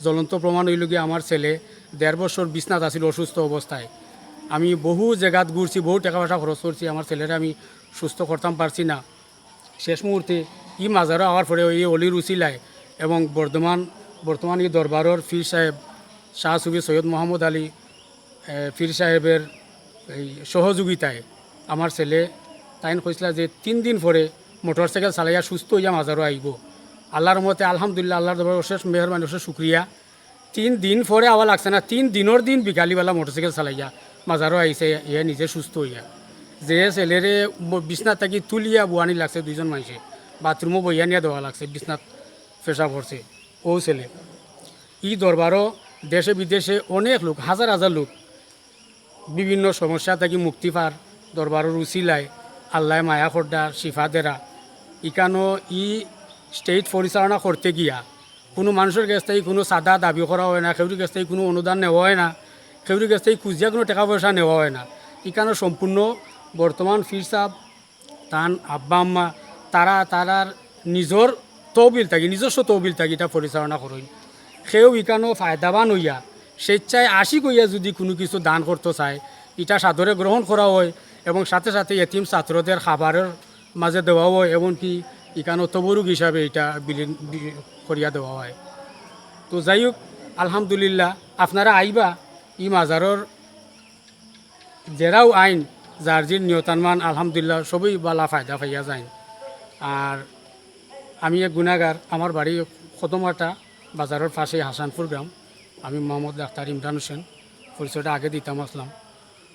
জ্বলন্ত প্রমাণ হইল গিয়ে আমার ছেলে 1.5 বছর বিছনাত আছিল অসুস্থ অবস্থায়। আমি বহু জায়গাত ঘুরছি, বহু টাকা পয়সা খরচ করছি, আমার ছেলেরা আমি সুস্থ করতাম পারছি না। শেষ মুহূর্তে ই মাজারও হওয়ার পরে এই অলির উসিলায় এবং বর্তমান এই দরবারের পীর সাহেব শাহ সুফি সৈয়দ মোহাম্মদ আলী পীর সাহেবের এই সহযোগিতায় আমার ছেলে তাইন কইসলা যে 3 দিন পরে মোটরসাইকেল চালাইয়া সুস্থ হইয়া মাজারও আইব। আল্লাহর মতে আলহামদুলিল্লাহ, আল্লাহর দরবার অশেষ মেহরবানি, অশেষ শুক্রিয়া। 3 দিন পরে আবার লাগছে না, 3 দিনের দিন বিকালিবেলা মোটরসাইকেল চালাইয়া মাজারও আইসে, ইয়ে নিজে সুস্থ হইয়া। যে ছেলেরে বিছনাত থাকি তুলিয়া বুয়ানি লাগছে 2জন মানুষে, বাথরুমও বইয়া নিয়ে দেওয়া লাগছে, বিছনাত পেশা করছে ও ছেলে। ই দরবারও দেশে বিদেশে অনেক লোক, হাজার হাজার লোক বিভিন্ন সমস্যা থেকে মুক্তি পার দরবারের উচিলায় আল্লাহ মায়া খোদ্দার শিফা দেরা। ইকানো ই স্টেট পরিচালনা করতে গিয়া কোনো মানুষের কাছ থেকে কোনো সাদা দাবি করা হয় না, কেউরির কাছ থেকে কোনো অনুদান নেওয়া হয় না, কেউরির কাছ থেকে খুঁজিয়া কোনো টাকা পয়সা নেওয়া হয় না। ইকানো সম্পূর্ণ বর্তমান পীর সাহেব তান আব্বা আম্মা তারার নিজের তহবিল থাকি, নিজস্ব তহবিল থাকি এটা পরিচালনা করেন। সেও ইকানো ফায়দাবান হইয়া স্বেচ্ছায় আশিক হইয়া যদি কোনো কিছু দান করতে চায়, এটা সাদরে গ্রহণ করা হয় এবং সাথে সাথে এতিম ছাত্রদের খাবারের মাঝে দেওয়া হয়, এমনকি ইকানো তবরুক হিসাবে এটা বিলীন করিয়া দেওয়া হয়। তো যাই হোক, আলহামদুলিল্লাহ আপনারা আইবা ই মাজারর জেরাও আইন যার যে নিয়তানমান আলহামদুলিল্লাহ সবই বালা ফায়দা পাইয়া যায়। আর আমি এক গুণাগার, আমার বাড়ি খতমাটা বাজারের পাশে হাসানপুর গ্রাম। আমি মোহাম্মদ ডাক্তার ইমরান হোসেন, পরিচয়টা আগে দিতাম আসলাম।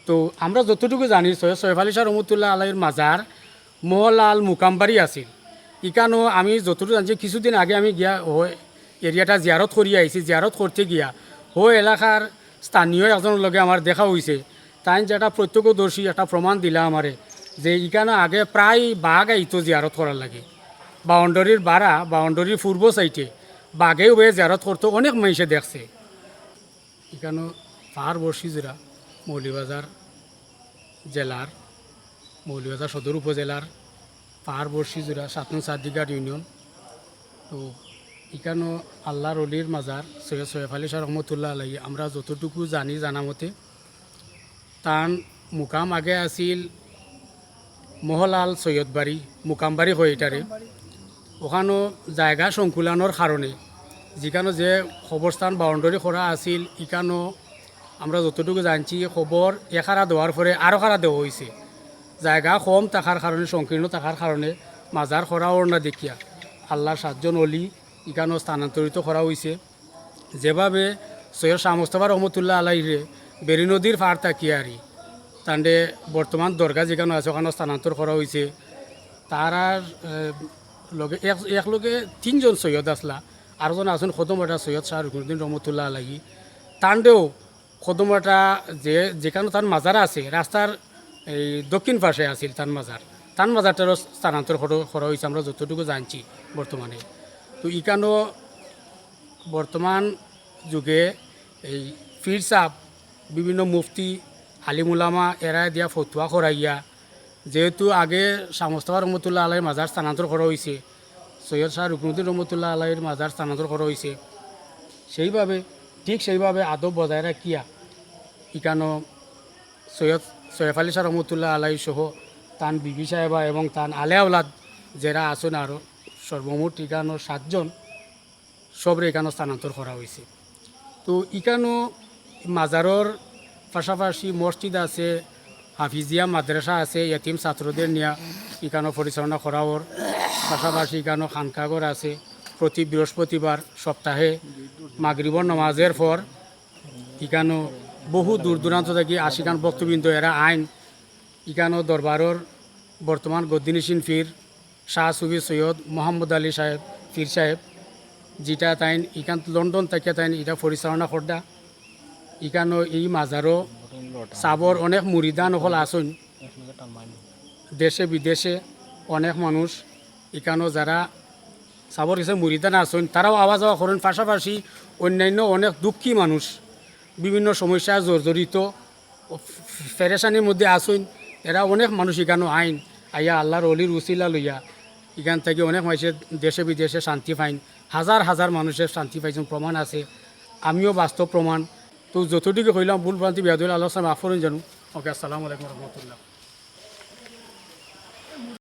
তো আমরা যতটুকু জানি সৈয়দ আলী শাহ রহমতুল্লাহ আলাইয়ের মাজার মহলাল মুকামবাড়ি আছিল। ইকানো আমি যতটুকু জানছি, কিছুদিন আগে আমি গিয়া এরিয়াটা জিয়ারত করিয়া আইছি। জিয়ারত করতে গিয়া এলাকার স্থানীয় একজনের লগে আমার দেখা হয়েছে। তাই যেটা প্রত্যক্ষদর্শী একটা প্রমাণ দিলা আমারে যে ইকানো আগে প্রায় বাঘ আইতো জিয়ারত করার লাগে। বাউন্ডারির পূর্ব সাইডে বাঘেও হয়ে জিয়ারত করতো, অনেক মানুষে দেখছে। এখানে পাহাড় বর্ষিজুরা মৌলভীবাজার জেলার, মৌলভীবাজার সদর উপজেলার পাহাড় বর্ষিজুরা 7 নং সাদিঘাট ইউনিয়ন। তো এখানে আল্লাহর অলির মাজার সৈয়দ আলী শাহ রহমতুল্লাহ আলাইহি আমরা যতটুকু জানা মতে তান মুকাম আগে আছিল মহলাল সৈয়দবাড়ি, মুকামবাড়ি হয় এটারে। ওখানো জায়গা সংকুলানোর কারণে যেখানে যে খবরস্থান বাউন্ডারি করা আছিল, এখানো আমরা যতটুকু জানছি খবর এখারা দেওয়ার পরে আরও খারা দেওয়া হয়েছে। জায়গা কম থাকার কারণে, সংকীর্ণ থাকার কারণে মাজার করা ওর না দেখিয়া আল্লাহর 7জন অলি এখানেও স্থানান্তরিত করা হয়েছে। যেভাবে সৈয়দ শাহ মোস্তফা রহমতুল্লাহ আলাইরে বেরি নদীর পার তাকিয়ারি তান্ডে বর্তমান দরগা যেখানে আছে ওখানে স্থানান্তর করা হয়েছে। তারার লগে একলগে 3জন সৈয়দ আসলা, আরেকজন আছেন খদমবাটা সৈয়দ শাহ রুকনুদ্দিন রহমতুল্লাহ আলাইহি। তান্ডেও খদমবাটা যেখানে তার মাজার আছে রাস্তার এই দক্ষিণ পাশে আছিল তার মাজারটারও স্থানান্তর করা হয়েছে আমরা যতটুকু জানছি বর্তমানে। তো ইকানো বর্তমান যুগে এই পীর সাহেব বিভিন্ন মুফতি আলিমুলামা এরা দিয়া ফতুয়া করাইয়া, যেহেতু আগে শাহ মোস্তফা রহমতুল্লাহ আলাইয়ের মাজার স্থানান্তর করা হয়েছে, সৈয়দ শাহ রুকনুদ্দিন রহমতুল্লাহ আলাইয়ের মাজার স্থানান্তর করা হয়েছে, সেইভাবে আদব বজায় রাখিয়া ইকানো সৈয়দ আলী শাহ রহমতুল্লাহ আলাই সহ তান বিবি সাহেবা এবং তান আলে আওলাদ যারা আছেন আরও সর্বমোট ইকানো 7জন সবরে এখানে স্থানান্তর করা হয়েছে। তো ইকানো মাজারর পাশাপাশি মসজিদ আছে, হাফিজিয়া মাদ্রাসা আছে, এতিম ছাত্রদের নিয়ে এখানে পরিচালনা করা ওর পাশাপাশি এখানে খানকাগর আছে। প্রতি বৃহস্পতিবার সপ্তাহে মাগরিবর নামাজের পর এখানে বহু দূর দূরান্ত থেকে আশিকান ভক্তবৃন্দ এরা আইন এখানে দরবারের বর্তমান গদ্দিনিসিন পীর শাহ সুফি সৈয়দ মোহাম্মদ আলী সাহেব পীর সাহেব, যেটা তাইন এখান লন্ডন থেকে তাইন এটা পরিচালনা করদা। এখানে এই মাজারও সাবর অনেক মুরিদান হল আসুন, দেশে বিদেশে অনেক মানুষ এখানেও যারা সাবর কাছে মুরিদান আসুন তারাও আওয়া যাওয়া করেন। পাশাপাশি অন্যান্য অনেক দুঃখী মানুষ বিভিন্ন সমস্যায় জর্জরিত ফেরেশানির মধ্যে আসুন, এরা অনেক মানুষ এখানে আইন আইয়া আল্লাহর অলির উসিলা লইয়া এখান থেকে অনেক মানুষের দেশে বিদেশে শান্তি পাইন, হাজার হাজার মানুষের শান্তি পাইছেন প্রমাণ আছে। আমিও বাস্তব প্রমাণ। তো যতটুকু কইলাম ভুল ভ্রান্তি বেয়াদ হইলে আল্লাহ সাহেব আফরণ জানু। ওকে, আসসালামু আলাইকুম রহমতুল্লাহ।